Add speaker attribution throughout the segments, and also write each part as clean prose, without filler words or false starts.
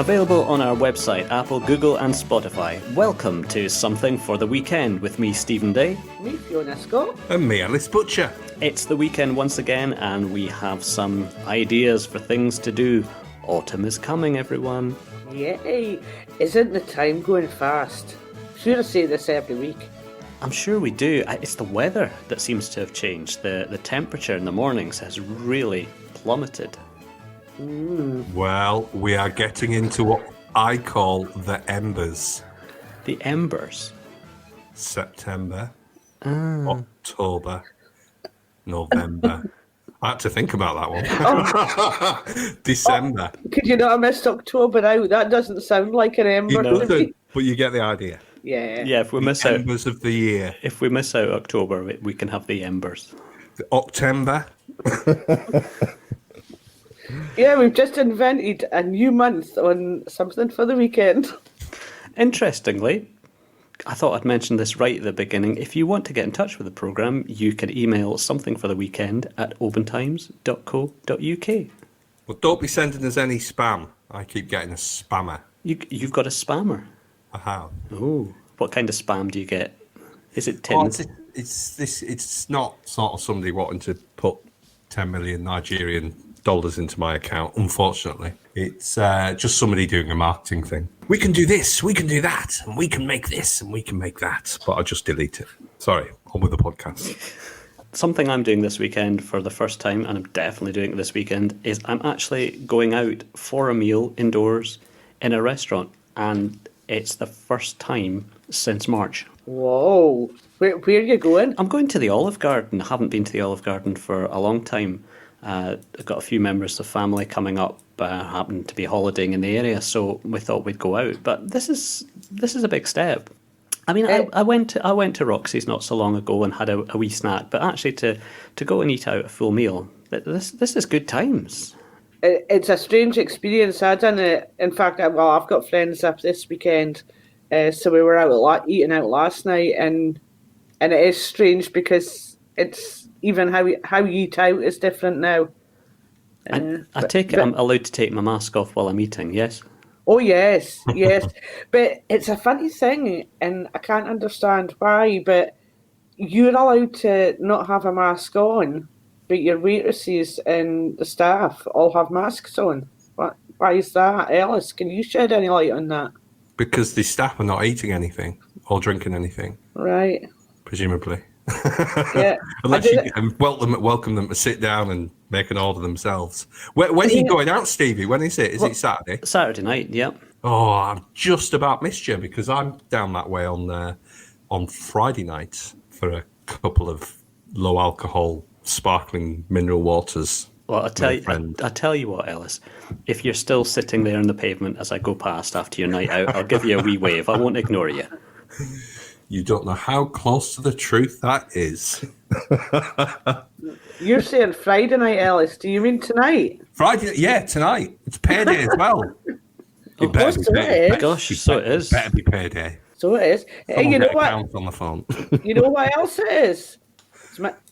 Speaker 1: Available on our website, Apple, Google and Spotify. Welcome to Something for the Weekend with me, Stephen Day.
Speaker 2: Me, Fiona Scott.
Speaker 3: And me, Ellis Butcher.
Speaker 1: It's the weekend once again, and we have some ideas for things to do. Autumn is coming, everyone.
Speaker 2: Yay! Isn't the time going fast? Sure, I say this every week.
Speaker 1: I'm sure we do. It's the weather that seems to have changed. The temperature in the mornings has really plummeted.
Speaker 3: Well, we are getting into what I call the embers.
Speaker 1: The embers?
Speaker 3: September, October, November. I had to think about that one. December.
Speaker 2: Could you not have missed October out? That doesn't sound like an ember.
Speaker 3: It doesn't, but you get the idea.
Speaker 2: Yeah.
Speaker 1: Yeah, if we miss
Speaker 3: The
Speaker 1: out
Speaker 3: embers of the year.
Speaker 1: If we miss out October, we can have the embers.
Speaker 3: October.
Speaker 2: Yeah, we've just invented a new month on Something for the Weekend.
Speaker 1: Interestingly, I thought I'd mention this right at the beginning. If you want to get in touch with the programme, you can email somethingfortheweekend@obantimes.co.uk.
Speaker 3: Well, don't be sending us any spam. I keep getting a spammer.
Speaker 1: You've got a spammer?
Speaker 3: I have.
Speaker 1: Oh, what kind of spam do you get? Is it tins?
Speaker 3: It's not sort of somebody wanting to put 10 million Nigerian dollars into my account, unfortunately. It's just somebody doing a marketing thing. We can do this, we can do that, and we can make this, and we can make that. But I just delete it. Sorry, on with the podcast.
Speaker 1: Something I'm doing this weekend for the first time, and I'm definitely doing it this weekend, is I'm actually going out for a meal indoors in a restaurant. And it's the first time since March.
Speaker 2: Whoa. Where are you going?
Speaker 1: I'm going to the Olive Garden. I haven't been to the Olive Garden for a long time. I've got a few members of family coming up, happen to be holidaying in the area, so we thought we'd go out. But this is a big step. I mean, I went to Roxy's not so long ago and had a wee snack, but actually to go and eat out a full meal, this is good times.
Speaker 2: It's a strange experience. I done it. In fact, I've got friends up this weekend, so we were out eating out last night, and it is strange because it's even how you eat out is different now.
Speaker 1: I take it I'm allowed to take my mask off while I'm eating, yes?
Speaker 2: Oh, yes, yes. But it's a funny thing, and I can't understand why, but you're allowed to not have a mask on, but your waitresses and the staff all have masks on. Why is that? Ellis, can you shed any light on that?
Speaker 3: Because the staff are not eating anything or drinking anything.
Speaker 2: Right.
Speaker 3: Presumably.
Speaker 2: Yeah.
Speaker 3: Unless you can welcome them to sit down and make an order themselves. When are you going out, Stevie? When is it? Is it Saturday?
Speaker 1: Saturday night, yeah.
Speaker 3: Oh, I've just about missed you because I'm down that way on Friday night for a couple of low alcohol sparkling mineral waters.
Speaker 1: Well, I tell you what, Ellis. If you're still sitting there on the pavement as I go past after your night out, I'll give you a wee wave. I won't ignore you.
Speaker 3: You don't know how close to the truth that is.
Speaker 2: You're saying Friday night, Ellis. Do you mean tonight?
Speaker 3: Friday, yeah, tonight. It's payday as well. It better be payday.
Speaker 1: Gosh, so it is.
Speaker 3: Better be payday.
Speaker 2: So it is. Hey, you know what?
Speaker 3: On the phone.
Speaker 2: You know what else it is?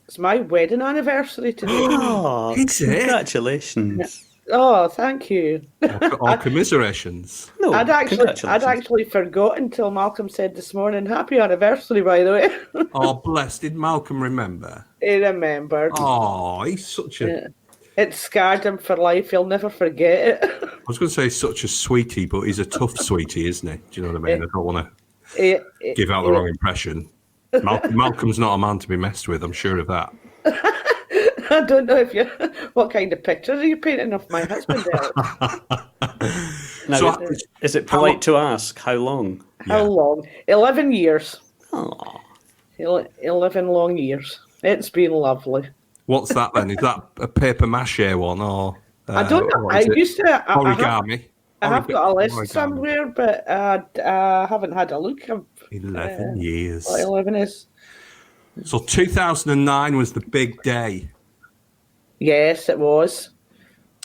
Speaker 2: It's my wedding anniversary today.
Speaker 1: Oh,
Speaker 3: It's it?
Speaker 1: congratulations.
Speaker 2: Oh, thank you.
Speaker 3: Or commiserations.
Speaker 1: No,
Speaker 2: I'd
Speaker 1: congratulations.
Speaker 2: actually forgotten until Malcolm said this morning, happy anniversary, by the way.
Speaker 3: Oh, bless. Did Malcolm remember?
Speaker 2: He remembered.
Speaker 3: Oh, he's such a...
Speaker 2: Yeah. It scarred him for life. He'll never forget it.
Speaker 3: I was going to say such a sweetie, but he's a tough sweetie, isn't he? Do you know what I mean? I don't want to give out the wrong impression. Malcolm's not a man to be messed with, I'm sure of that.
Speaker 2: I don't know what kind of picture are you painting of my husband, Alex?
Speaker 1: Now,
Speaker 3: So,
Speaker 1: is it polite to ask how long?
Speaker 2: How long? 11 years.
Speaker 1: Oh,
Speaker 2: 11 long years. It's been lovely.
Speaker 3: What's that then? Is that a paper mache one or...
Speaker 2: I don't know.
Speaker 3: what
Speaker 2: I
Speaker 3: is it?
Speaker 2: used to...
Speaker 3: Origami.
Speaker 2: I have got a list
Speaker 3: Origami.
Speaker 2: somewhere, but I haven't had a look.
Speaker 3: 11 years.
Speaker 2: What 11 is.
Speaker 3: So 2009 was the big day.
Speaker 2: Yes, it was.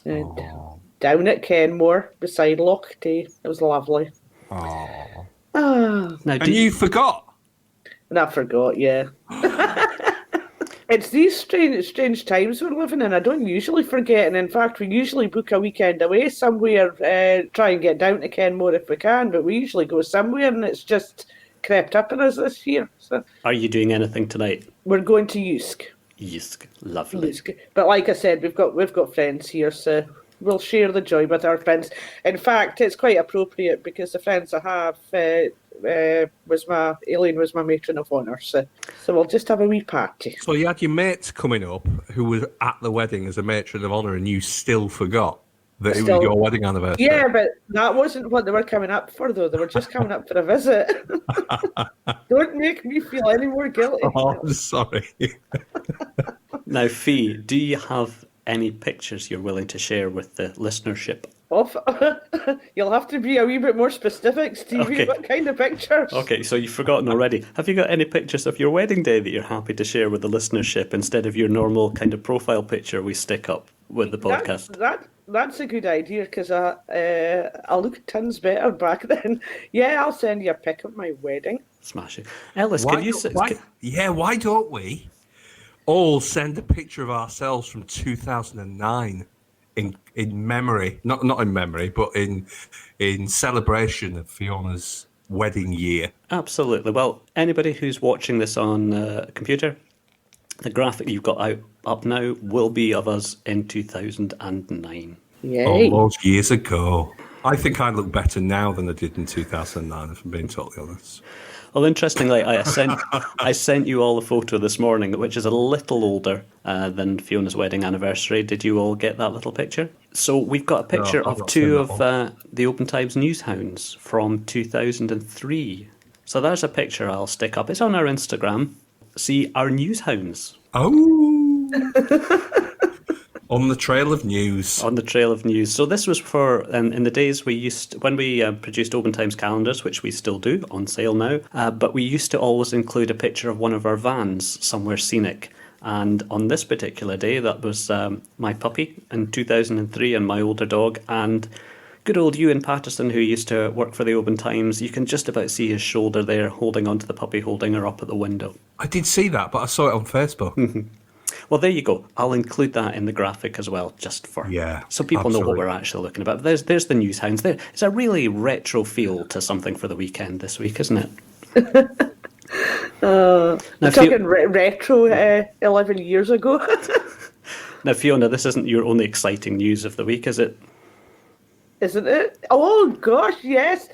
Speaker 2: Down at Kenmore, beside Loch Tay. It was lovely.
Speaker 3: Oh.
Speaker 2: Ah,
Speaker 1: now
Speaker 3: And you forgot?
Speaker 2: and I forgot, yeah. It's these strange times we're living in. I don't usually forget, and in fact, we usually book a weekend away somewhere, try and get down to Kenmore if we can, but we usually go somewhere, and it's just crept up on us this year. So
Speaker 1: Are you doing anything tonight?
Speaker 2: we're going to Usk.
Speaker 1: Yes, lovely.
Speaker 2: But like I said, we've got friends here, so we'll share the joy with our friends. In fact, it's quite appropriate because the friends I have Aileen was my matron of honour, so we'll just have a wee party.
Speaker 3: So you had your mates coming up who was at the wedding as a matron of honour, and you still forgot that it was your wedding anniversary.
Speaker 2: Yeah, but that wasn't what they were coming up for, though. They were just coming up for a visit. Don't make me feel any more guilty.
Speaker 3: Oh, I'm sorry.
Speaker 1: Now, Fee, do you have any pictures you're willing to share with the listenership?
Speaker 2: You'll have to be a wee bit more specific, Stevie.
Speaker 1: Okay.
Speaker 2: What kind of pictures?
Speaker 1: Okay, so you've forgotten already. Have you got any pictures of your wedding day that you're happy to share with the listenership instead of your normal kind of profile picture we stick up with the podcast?
Speaker 2: That's a good idea because I look tons better back then. Yeah, I'll send you a pic of my wedding.
Speaker 1: Smash it. Ellis,
Speaker 3: why don't we all send a picture of ourselves from 2009 in memory, not in memory, but in celebration of Fiona's wedding year?
Speaker 1: Absolutely. Well, anybody who's watching this on a computer, the graphic you've got up now will be of us in 2009.
Speaker 2: Yay.
Speaker 3: All those years ago. I think I look better now than I did in 2009, if I'm being totally honest.
Speaker 1: Well, interestingly, I sent you all a photo this morning, which is a little older than Fiona's wedding anniversary. Did you all get that little picture? So we've got a picture of two of the Oban Times newshounds from 2003. So there's a picture I'll stick up. It's on our Instagram. See, our newshounds.
Speaker 3: Oh! On the trail of news.
Speaker 1: On the trail of news. So this was for in the days when we produced Oban Times calendars, which we still do, on sale now. But we used to always include a picture of one of our vans somewhere scenic. And on this particular day, that was my puppy in 2003 and my older dog. And good old Ewan Patterson, who used to work for the Oban Times, you can just about see his shoulder there holding onto the puppy, holding her up at the window.
Speaker 3: I did see that, but I saw it on Facebook.
Speaker 1: Well, there you go. I'll include that in the graphic as well, just for so people know what we're actually looking about. There's the newshounds there. It's a really retro feel to Something for the Weekend this week, isn't it?
Speaker 2: Now, talking retro 11 years ago.
Speaker 1: Now, Fiona, this isn't your only exciting news of the week, is it?
Speaker 2: Isn't it? Oh, gosh, yes.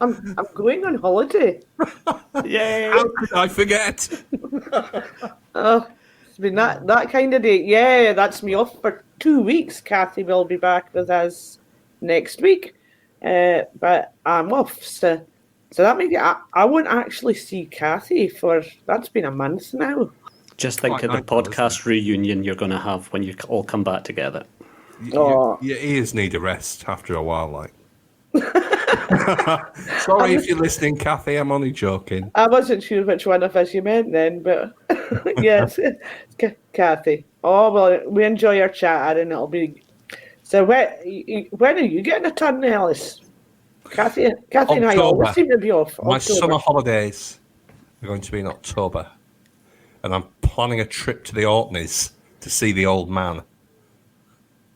Speaker 2: I'm going on holiday.
Speaker 1: Yay!
Speaker 3: How could I forget?
Speaker 2: It's been that kind of day. Yeah, that's me off for 2 weeks. Kathy will be back with us next week. But I'm off. So that means I won't actually see Kathy that's been a month now.
Speaker 1: Just think of the podcast reunion you're going to have when you all come back together.
Speaker 3: Your ears need a rest after a while, like. Sorry if you're listening, Kathy. I'm only joking.
Speaker 2: I wasn't sure which one of us you meant then, but yes, Kathy. Oh well, we enjoy our chat, and it'll be. So when are you getting a turn, Ellis? Kathy and I always seem to be off.
Speaker 3: My summer holidays are going to be in October, and I'm planning a trip to the Orkneys to see the old man.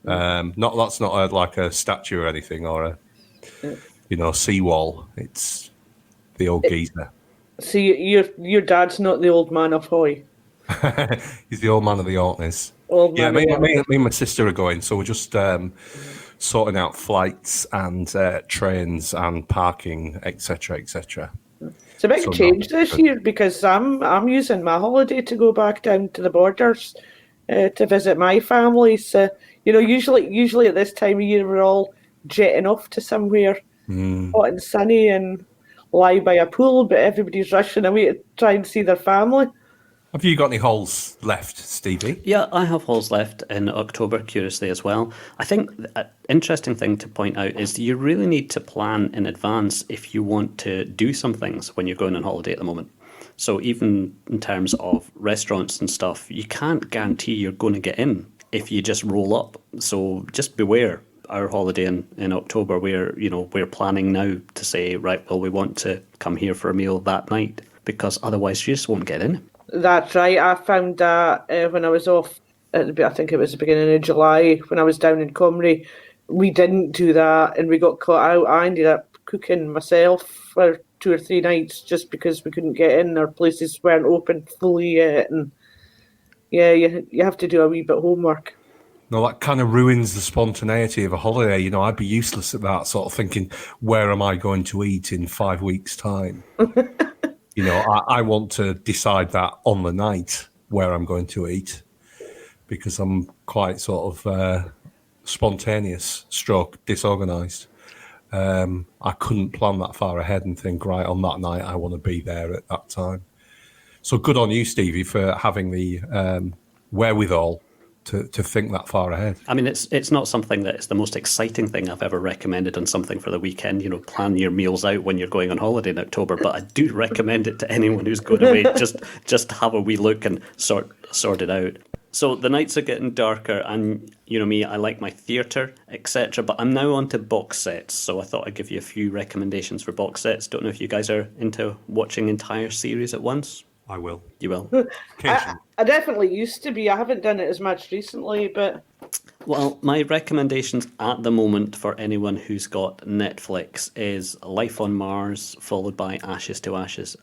Speaker 3: That's not like a statue or anything, or a seawall. It's the old geezer.
Speaker 2: So your dad's not the old man of Hoy.
Speaker 3: He's the old man of the Orkneys. Me and my sister are going, so we're just sorting out flights and trains and parking, etc., etc.
Speaker 2: It's a big change this year because I'm using my holiday to go back down to the borders to visit my family. So usually at this time of year we're all jetting off to somewhere hot and sunny and lie by a pool, but everybody's rushing away to try and see their family.
Speaker 3: Have you got any holes left, Stevie?
Speaker 1: Yeah, I have holes left in October, curiously, as well. I think an interesting thing to point out is you really need to plan in advance if you want to do some things when you're going on holiday at the moment. So even in terms of restaurants and stuff, you can't guarantee you're going to get in if you just roll up. So just beware. Our holiday in October, we're planning now to say, right, well, we want to come here for a meal that night, because otherwise you just won't get in.
Speaker 2: That's right. I found that when I was off, I think it was the beginning of July, when I was down in Comrie. We didn't do that and we got caught out. I ended up cooking myself for 2 or 3 nights just because we couldn't get in. Our places weren't open fully yet. And yeah, you have to do a wee bit of homework.
Speaker 3: No, that kind of ruins the spontaneity of a holiday. You know, I'd be useless at that, sort of thinking, where am I going to eat in 5 weeks' time? You know, I want to decide that on the night where I'm going to eat because I'm quite sort of spontaneous stroke disorganised. I couldn't plan that far ahead and think, right, on that night, I want to be there at that time. So good on you, Stevie, for having the wherewithal to think that far ahead.
Speaker 1: I mean, it's not something that is the most exciting thing I've ever recommended on something for the weekend. You know, plan your meals out when you're going on holiday in October. But I do recommend it to anyone who's going away. just have a wee look and sort it out. So the nights are getting darker, and you know me, I like my theatre, etc. But I'm now on to box sets, so I thought I'd give you a few recommendations for box sets. Don't know if you guys are into watching entire series at once.
Speaker 3: I will.
Speaker 1: You will.
Speaker 2: I definitely used to be. I haven't done it as much recently, but...
Speaker 1: Well, my recommendations at the moment for anyone who's got Netflix is Life on Mars, followed by Ashes to Ashes.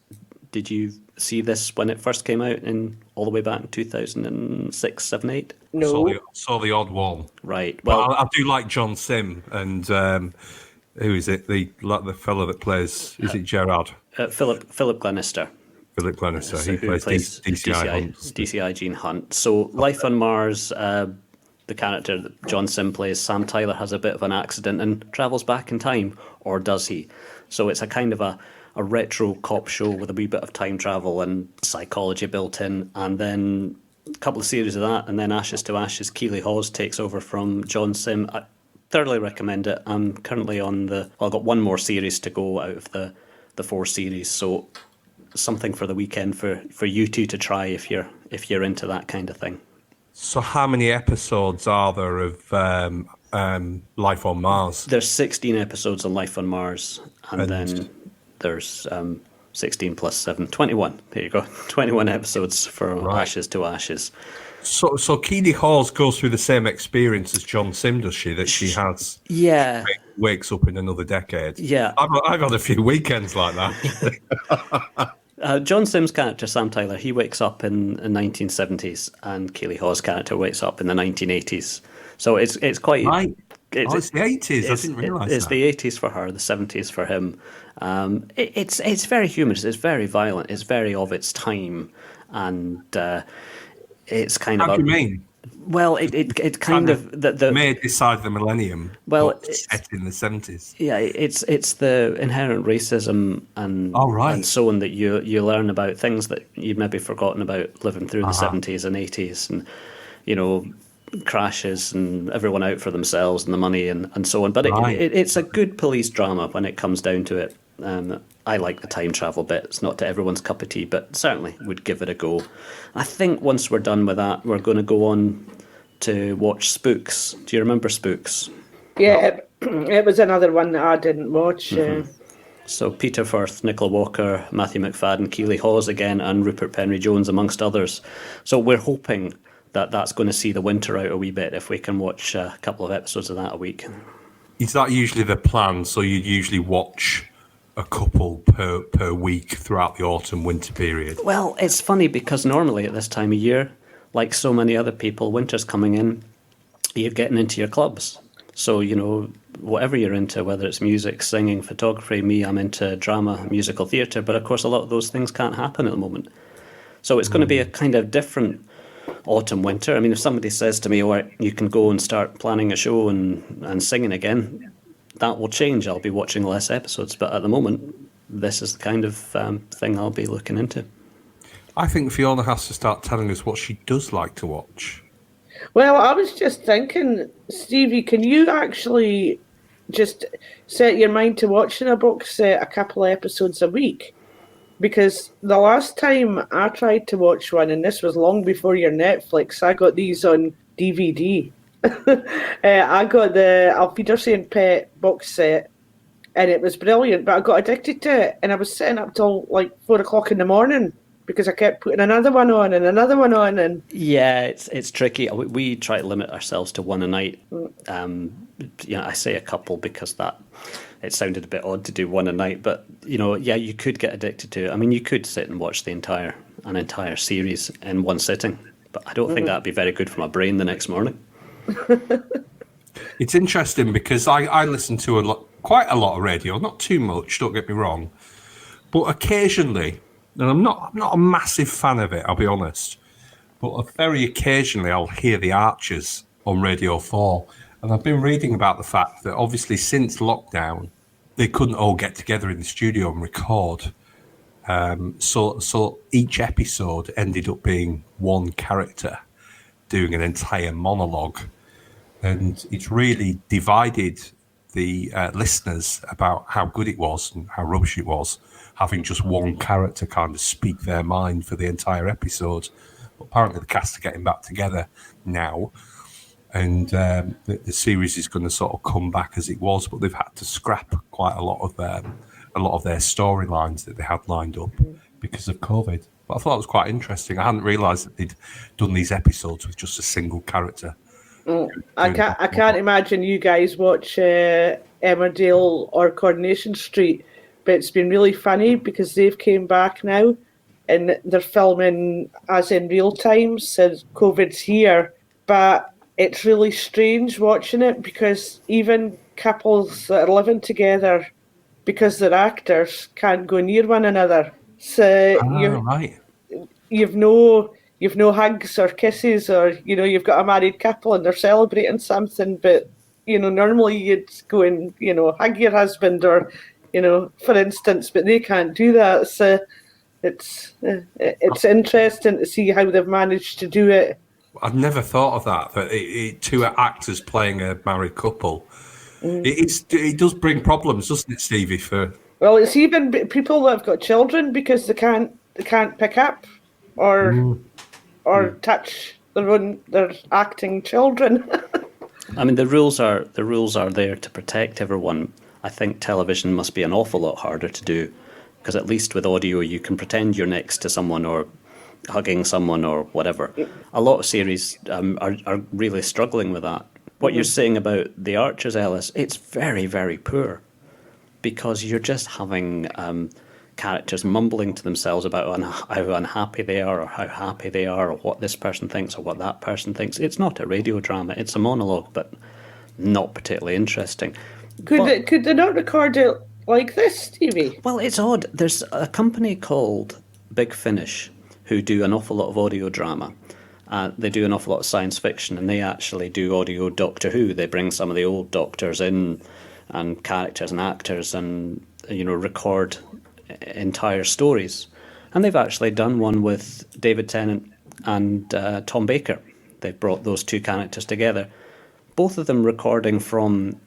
Speaker 1: Did you see this when it first came out in all the way back in 2006, 7, 8?
Speaker 2: No.
Speaker 3: Saw the odd one.
Speaker 1: Right.
Speaker 3: Well,
Speaker 1: Well,
Speaker 3: I do like John Sim and who is it? The fellow that plays, is it Gerard?
Speaker 1: Philip Glenister.
Speaker 3: Philip Glenister.
Speaker 1: So
Speaker 3: He
Speaker 1: who
Speaker 3: plays
Speaker 1: plays
Speaker 3: DCI Hunt.
Speaker 1: DCI Gene Hunt. So Life on Mars, the character that John Sim plays, Sam Tyler, has a bit of an accident and travels back in time, or does he? So it's a kind of a retro cop show with a wee bit of time travel and psychology built in, and then a couple of series of that, and then Ashes to Ashes, Keeley Hawes takes over from John Sim. I thoroughly recommend it. I'm currently on I've got one more series to go out of the 4 series, so something for the weekend for you two to try if you're into that kind of thing.
Speaker 3: So how many episodes are there of Life on Mars?
Speaker 1: There's 16 episodes of Life on Mars, and then there's 16 plus 7, 21. There you go. 21 episodes for Ashes to Ashes.
Speaker 3: So Keeley Hawes goes through the same experience as John Sim, does she? That she has.
Speaker 1: Yeah.
Speaker 3: Wakes up in another decade.
Speaker 1: Yeah.
Speaker 3: I've had a few weekends like that.
Speaker 1: John Sim's character, Sam Tyler, he wakes up in the 1970s, and Keeley Hawes' character wakes up in the 1980s. So it's quite...
Speaker 3: Right. It's the 80s. I didn't realise that.
Speaker 1: It's the 80s for her, the 70s for him. It's very humorous. It's very violent. It's very of its time, and it's kind of.
Speaker 3: How do you mean?
Speaker 1: Well, it kind of the
Speaker 3: made this side of the millennium.
Speaker 1: Well,
Speaker 3: set in the 70s.
Speaker 1: Yeah, it's the inherent racism and and so on that you learn about things that you'd maybe forgotten about living through the 70s and 80s, and you know, crashes and everyone out for themselves and the money and so on. But it's a good police drama when it comes down to it. I like the time travel bit. It's not to everyone's cup of tea, but certainly would give it a go. I think once we're done with that, we're going to go on to watch Spooks. Do you remember Spooks?
Speaker 2: Yeah, it was another one that I didn't watch.
Speaker 1: Mm-hmm. So Peter Firth, Nicola Walker, Matthew McFadden, Keeley Hawes again, and Rupert Penry-Jones, amongst others. So we're hoping that that's going to see the winter out a wee bit if we can watch a couple of episodes of that a week.
Speaker 3: Is that usually the plan? So you'd usually watch a couple per week throughout the autumn-winter period?
Speaker 1: Well, it's funny because normally at this time of year, like so many other people, winter's coming in, you're getting into your clubs. So, you know, whatever you're into, whether it's music, singing, photography, me, I'm into drama, musical theatre, but of course a lot of those things can't happen at the moment. So it's going to be a kind of different autumn, winter. I mean, if somebody says to me, oh, you can go and start planning a show and singing again, that will change. I'll be watching less episodes, but at the moment, this is the kind of thing I'll be looking into.
Speaker 3: I think Fiona has to start telling us what she does like to watch.
Speaker 2: Well, I was just thinking, Stevie, can you actually just set your mind to watching a box set a couple of episodes a week? Because the last time I tried to watch one, and this was long before your Netflix, I got these on DVD. I got the Alfedersson Pet box set, and it was brilliant, but I got addicted to it, and I was sitting up till like 4 o'clock in the morning because I kept putting another one on and another one on, and
Speaker 1: Yeah, it's tricky. We try to limit ourselves to one a night. I say a couple because that it sounded a bit odd to do one a night, but yeah, you could get addicted to it. I mean, you could sit and watch an entire series in one sitting, but I don't think that'd be very good for my brain the next morning.
Speaker 3: It's interesting because I listen to quite a lot of radio, not too much, don't get me wrong, but occasionally, and I'm not a massive fan of it, I'll be honest, but very occasionally I'll hear the Archers on Radio 4, and I've been reading about the fact that obviously since lockdown, they couldn't all get together in the studio and record. So each episode ended up being one character doing an entire monologue. And it's really divided the listeners about how good it was and how rubbish it was, having just one character kind of speak their mind for the entire episode. But apparently the cast are getting back together now. And the series is going to sort of come back as it was, but they've had to scrap quite a lot of their storylines that they had lined up because of COVID. But I thought it was quite interesting. I hadn't realised that they'd done these episodes with just a single character.
Speaker 2: I can't imagine you guys watch Emmerdale or Coronation Street, but it's been really funny because they've came back now and they're filming as in real time since COVID's here. But it's really strange watching it because even couples that are living together, because they're actors, can't go near one another. So you've no hugs or kisses, or you've got a married couple and they're celebrating something, but normally you'd go and hug your husband, or for instance, but they can't do that. So it's interesting to see how they've managed to do it.
Speaker 3: I've never thought of that two actors playing a married couple. It does bring problems, doesn't it, Stevie?
Speaker 2: Well, it's even people that have got children because they can't pick up or touch their acting children.
Speaker 1: I mean, the rules are there to protect everyone. I think television must be an awful lot harder to do, because at least with audio you can pretend you're next to someone or hugging someone or whatever. A lot of series are really struggling with that. What you're saying about the Archers, Ellis, it's very, very poor, because you're just having characters mumbling to themselves about how unhappy they are, or how happy they are, or what this person thinks, or what that person thinks. It's not a radio drama. It's a monologue, but not particularly interesting.
Speaker 2: Could they not record it like this, Stevie?
Speaker 1: Well, it's odd. There's a company called Big Finish who do an awful lot of audio drama. They do an awful lot of science fiction, and they actually do audio Doctor Who. They bring some of the old Doctors in, and characters and actors, and record entire stories. And they've actually done one with David Tennant and Tom Baker. They've brought those two characters together, both of them recording from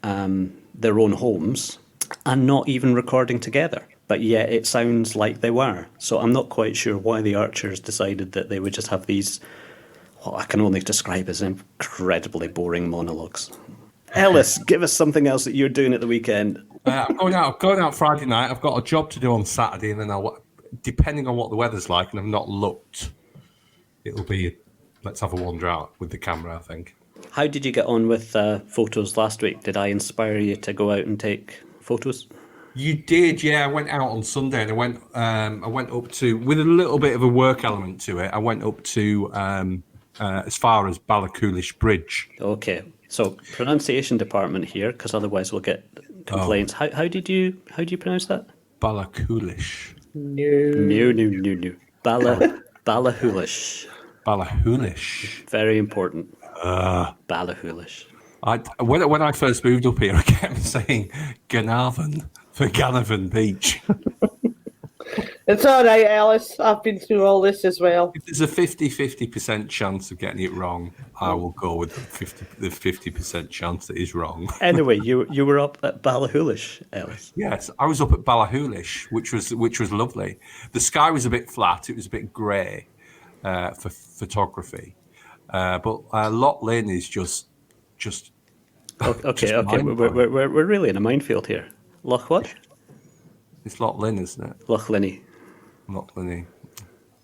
Speaker 1: their own homes and not even recording together, but yet it sounds like they were. So I'm not quite sure why the Archers decided that they would just have these, what I can only describe as incredibly boring monologues. Ellis, give us something else that you're doing at the weekend.
Speaker 3: I'm going out Friday night. I've got a job to do on Saturday, and then depending on what the weather's like, and I've not looked, it'll be let's have a wander out with the camera, I think.
Speaker 1: How did you get on with photos last week? Did I inspire you to go out and take photos?
Speaker 3: You did, yeah. I went out on Sunday, and I went up to, with a little bit of a work element to it, I went up to as far as Ballacoolish Bridge.
Speaker 1: Okay, so pronunciation department here, because otherwise we'll get complaints.
Speaker 3: Oh.
Speaker 1: How do you pronounce that?
Speaker 3: Ballacoolish.
Speaker 1: No. Ballahoolish.
Speaker 3: Ballahoolish.
Speaker 1: Very important. Ballahoolish.
Speaker 3: When I first moved up here, I kept saying Glenavon for Glenavon Beach.
Speaker 2: It's all right, Ellis. I've been through all this as well.
Speaker 3: If there's a 50% chance of getting it wrong, I will go with the 50% chance that is wrong.
Speaker 1: Anyway, you were up at Ballahoolish, Ellis.
Speaker 3: Yes, I was up at Ballahoolish, which was lovely. The sky was a bit flat; it was a bit grey for photography, but Loch Lynn is just.
Speaker 1: Okay. We're really in a minefield here. Loch what?
Speaker 3: It's Loch Lynn, isn't it?
Speaker 1: Loch Linny.
Speaker 3: Loch Linny.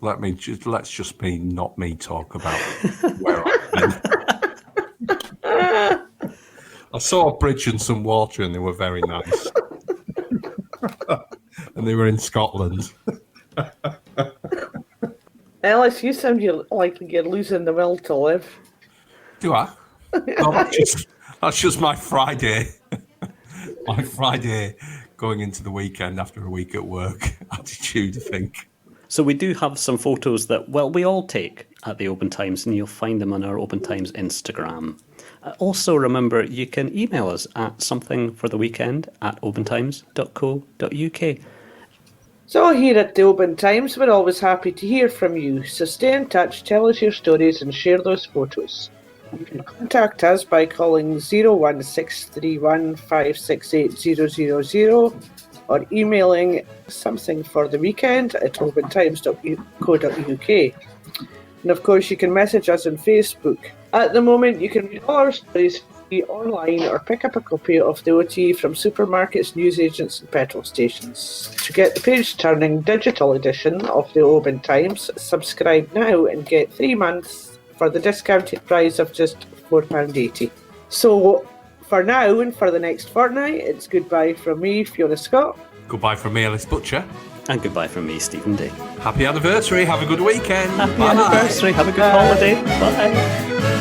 Speaker 3: Let's just not me talk about where I've been. I saw a bridge and some water, and they were very nice. And they were in Scotland.
Speaker 2: Ellis, you sound like you're losing the will to live.
Speaker 3: Do I? Well, that's just my Friday. My Friday going into the weekend after a week at work attitude, I think.
Speaker 1: So we do have some photos that, well, we all take at the Oban Times, and you'll find them on our Oban Times Instagram. Also, remember, you can email us at somethingfortheweekend@obantimes.co.uk.
Speaker 2: So here at the Oban Times, we're always happy to hear from you. So stay in touch, tell us your stories and share those photos. You can contact us by calling 01631 568 000 or emailing somethingfortheweekend@obantimes.co.uk. And of course, you can message us on Facebook. At the moment, you can read all our stories free online or pick up a copy of the OT from supermarkets, newsagents and petrol stations. To get the page-turning digital edition of the Oban Times, subscribe now and get 3 months for the discounted price of just £4.80. So, for now and for the next fortnight, it's goodbye from me, Fiona Scott.
Speaker 3: Goodbye from me, Ellis Butcher.
Speaker 1: And goodbye from me, Stephen Day.
Speaker 3: Happy anniversary. Have a good weekend.
Speaker 1: Happy anniversary. Have a good holiday. Bye.